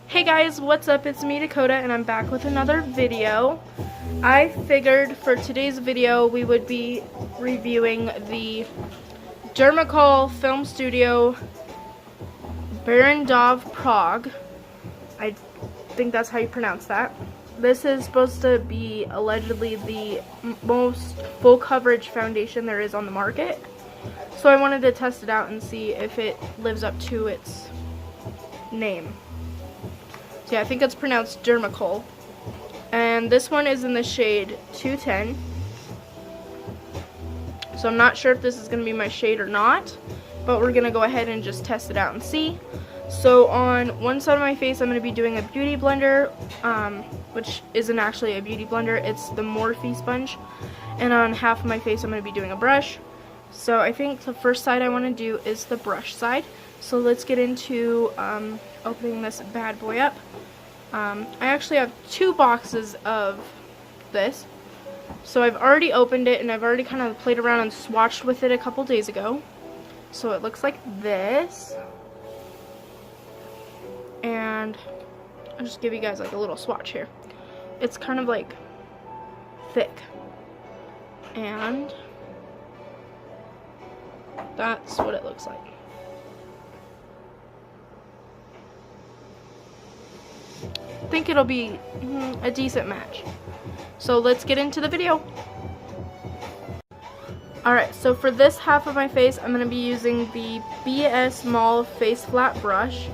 Hey guys, what's up? It's me, Dakota, and I'm back with another video. I figured for today's video we would be reviewing the Dermacol Film Studio Barrandov Prague. I think that's how you pronounce that. This is supposed to be allegedly the most full coverage foundation there is on the market. So I wanted to test it out and see if it lives up to its name. So yeah, I think it's pronounced Dermacol. And this one is in the shade 210. So I'm not sure if this is going to be my shade or not, but we're going to go ahead and just test it out and see. So on one side of my face, I'm going to be doing a beauty blender, which isn't actually a beauty blender, it's the Morphe sponge. And on half of my face, I'm going to be doing a brush. So I think the first side I want to do is the brush side. So let's get into opening this bad boy up. I actually have 2 boxes of this. So I've already opened it and I've already kind of played around and swatched with it a couple days ago. So it looks like this. And I'll just give you guys like a little swatch here. It's kind of like thick. And that's what it looks like. I think it'll be a decent match. So let's get into the video. Alright, so for this half of my face, I'm going to be using the BS Mall Face Flat Brush.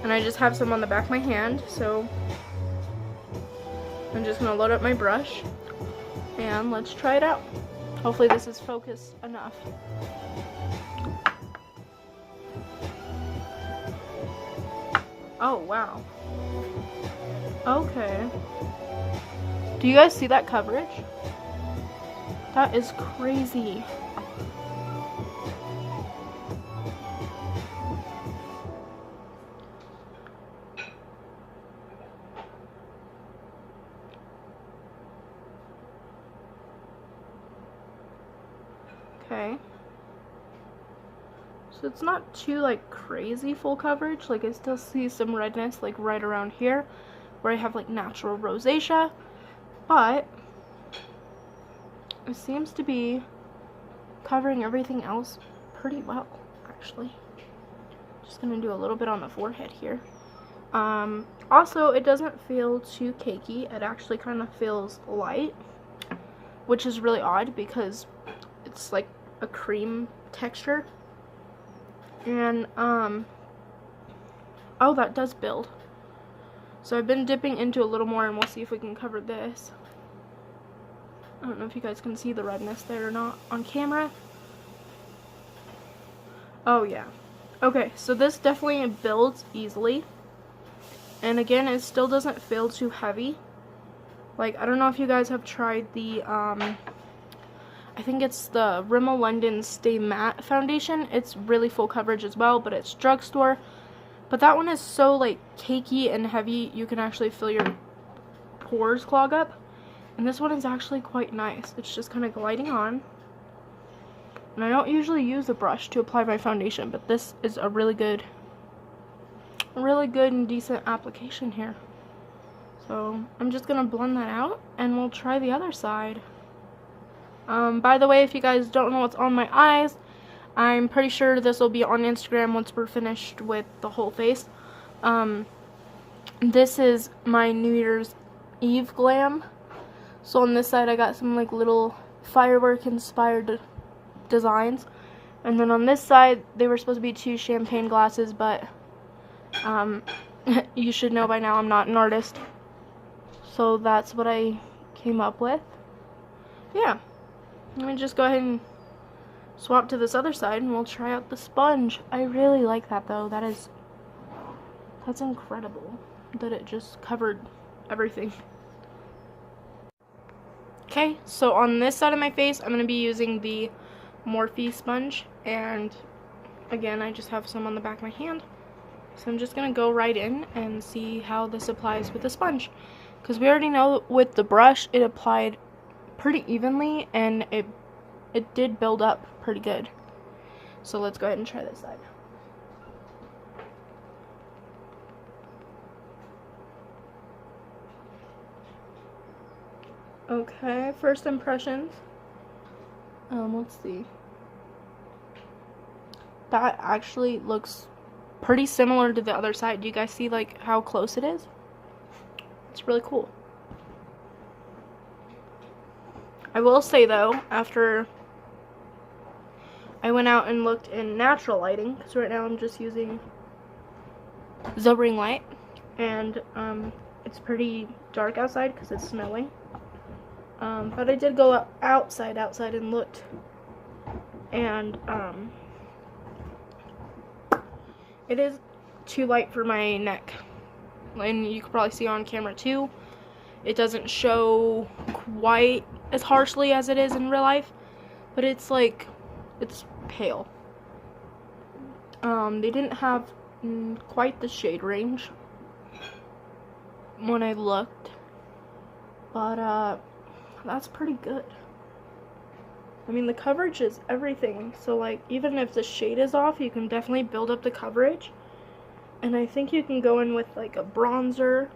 And I just have some on the back of my hand, so I'm just going to load up my brush. And let's try it out. Hopefully this is focused enough. Oh, wow. Okay. Do you guys see that coverage? That is crazy. Okay. So it's not too like crazy full coverage. Like I still see some redness like right around here where I have like natural rosacea, but it seems to be covering everything else pretty well actually. Just gonna do a little bit on the forehead here. Also it doesn't feel too cakey. It actually kind of feels light, which is really odd because it's like a cream texture. And oh, that does build. So I've been dipping into a little more and we'll see if we can cover this. I don't know if you guys can see the redness there or not on camera. Oh yeah. Okay, so this definitely builds easily. And again, it still doesn't feel too heavy. Like, I don't know if you guys have tried the I think it's the Rimmel London Stay Matte foundation. It's really full coverage as well, but it's drugstore. But that one is so like cakey and heavy, you can actually feel your pores clog up. And this one is actually quite nice. It's just kind of gliding on. And I don't usually use a brush to apply my foundation, but this is a really good and decent application here. So I'm just gonna blend that out and we'll try the other side. By the way, if you guys don't know what's on my eyes, I'm pretty sure this will be on Instagram once we're finished with the whole face. This is my New Year's Eve glam. So on this side I got some like little firework inspired designs. And then on this side they were supposed to be 2 champagne glasses, but you should know by now I'm not an artist. So that's what I came up with. Yeah. Let me just go ahead and swap to this other side and we'll try out the sponge. I really like that though. That's incredible that it just covered everything. Okay, so on this side of my face, I'm going to be using the Morphe sponge. And again, I just have some on the back of my hand. So I'm just going to go right in and see how this applies with the sponge. Because we already know with the brush, it applied pretty evenly and it did build up pretty good. So let's go ahead and try this side. Okay, first impressions. Let's see. That actually looks pretty similar to the other side. Do you guys see like how close it is? It's really cool. I will say though, after I went out and looked in natural lighting, because right now I'm just using the ring light, and it's pretty dark outside because it's snowing. But I did go outside and looked, and it is too light for my neck, and you can probably see on camera too. It doesn't show quite as harshly as it is in real life, but it's like, it's pale. They didn't have quite the shade range when I looked, but that's pretty good. I mean, the coverage is everything, so like even if the shade is off, you can definitely build up the coverage. And I think you can go in with like a bronzer,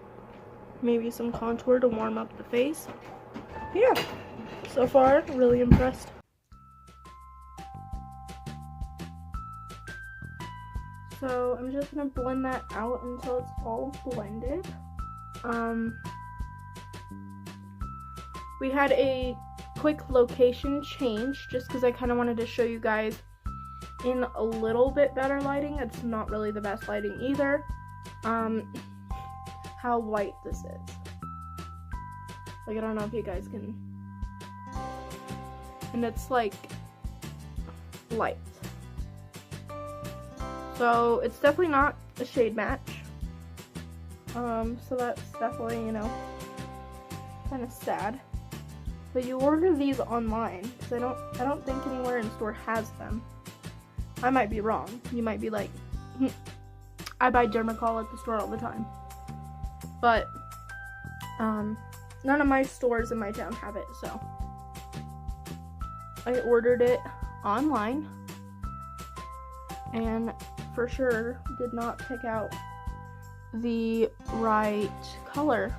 maybe some contour to warm up the face. Yeah, so far really impressed. So I'm just gonna blend that out until it's all blended. We had a quick location change just because I kind of wanted to show you guys in a little bit better lighting. It's not really the best lighting either. How white this is. Like, I don't know if you guys can. And it's like light. So it's definitely not a shade match. So that's definitely, you know, kind of sad. But you order these online because I don't think anywhere in store has them. I might be wrong. You might be like, I buy Dermacol at the store all the time. But none of my stores in my town have it, so I ordered it online and for sure did not pick out the right color.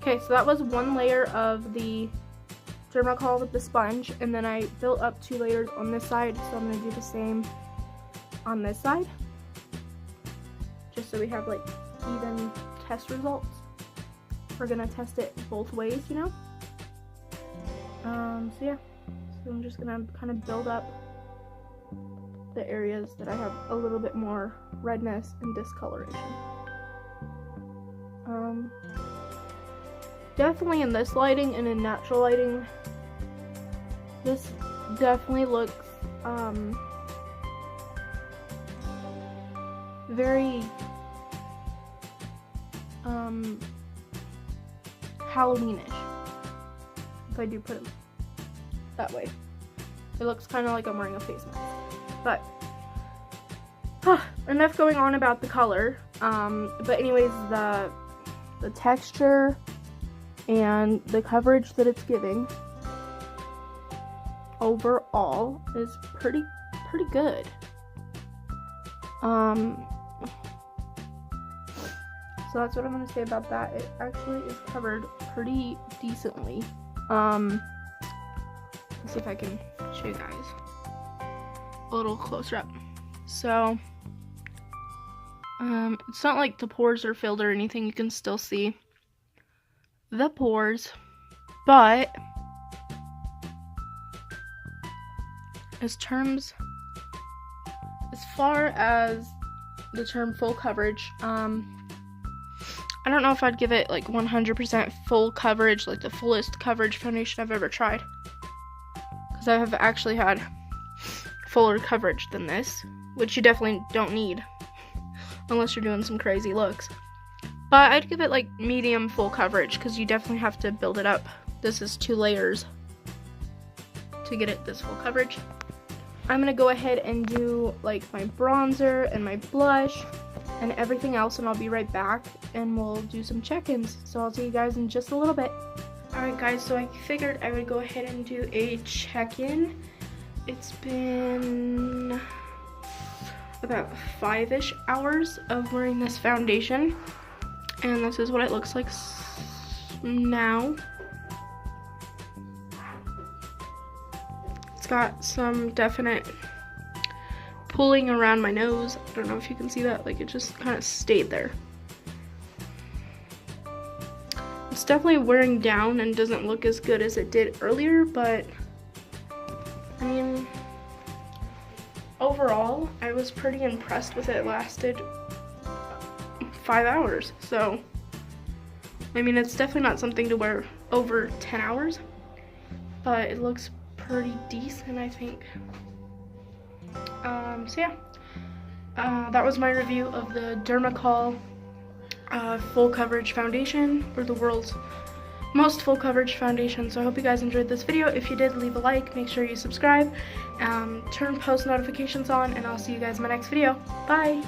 Okay, so that was one layer of the Dermacol with the sponge, and then I built up 2 layers on this side, so I'm going to do the same on this side, just so we have like even test results. We're going to test it both ways, you know? So yeah, so I'm just going to kind of build up the areas that I have a little bit more redness and discoloration. Definitely in this lighting and in natural lighting, this definitely looks very Halloweenish, if I do put it that way. It looks kind of like I'm wearing a face mask. But enough going on about the color. But anyways, the texture and the coverage that it's giving overall is pretty good. So that's what I'm gonna say about that. It actually is covered pretty decently. Let's see if I can show you guys a little closer up. So it's not like the pores are filled or anything. You can still see the pores, but as far as the term full coverage, I don't know if I'd give it like 100% full coverage, like the fullest coverage foundation I've ever tried, because I have actually had fuller coverage than this, which you definitely don't need unless you're doing some crazy looks. But I'd give it like medium full coverage because you definitely have to build it up. This is 2 layers to get it this full coverage. I'm gonna go ahead and do like my bronzer and my blush and everything else, and I'll be right back and we'll do some check-ins. So I'll see you guys in just a little bit. Alright guys, so I figured I would go ahead and do a check-in. It's been about 5-ish hours of wearing this foundation, And this is what it looks like now. It's got some definite pulling around my nose. I don't know if you can see that, like it just kind of stayed there. It's definitely wearing down and doesn't look as good as it did earlier, but I mean, overall, I was pretty impressed with it. It lasted 5 hours, so I mean, it's definitely not something to wear over 10 hours, but it looks pretty decent, I think. So yeah, that was my review of the Dermacol full coverage foundation, or the world's most full coverage foundation. So I hope you guys enjoyed this video. If you did, leave a like, make sure you subscribe, turn post notifications on, and I'll see you guys in my next video. Bye!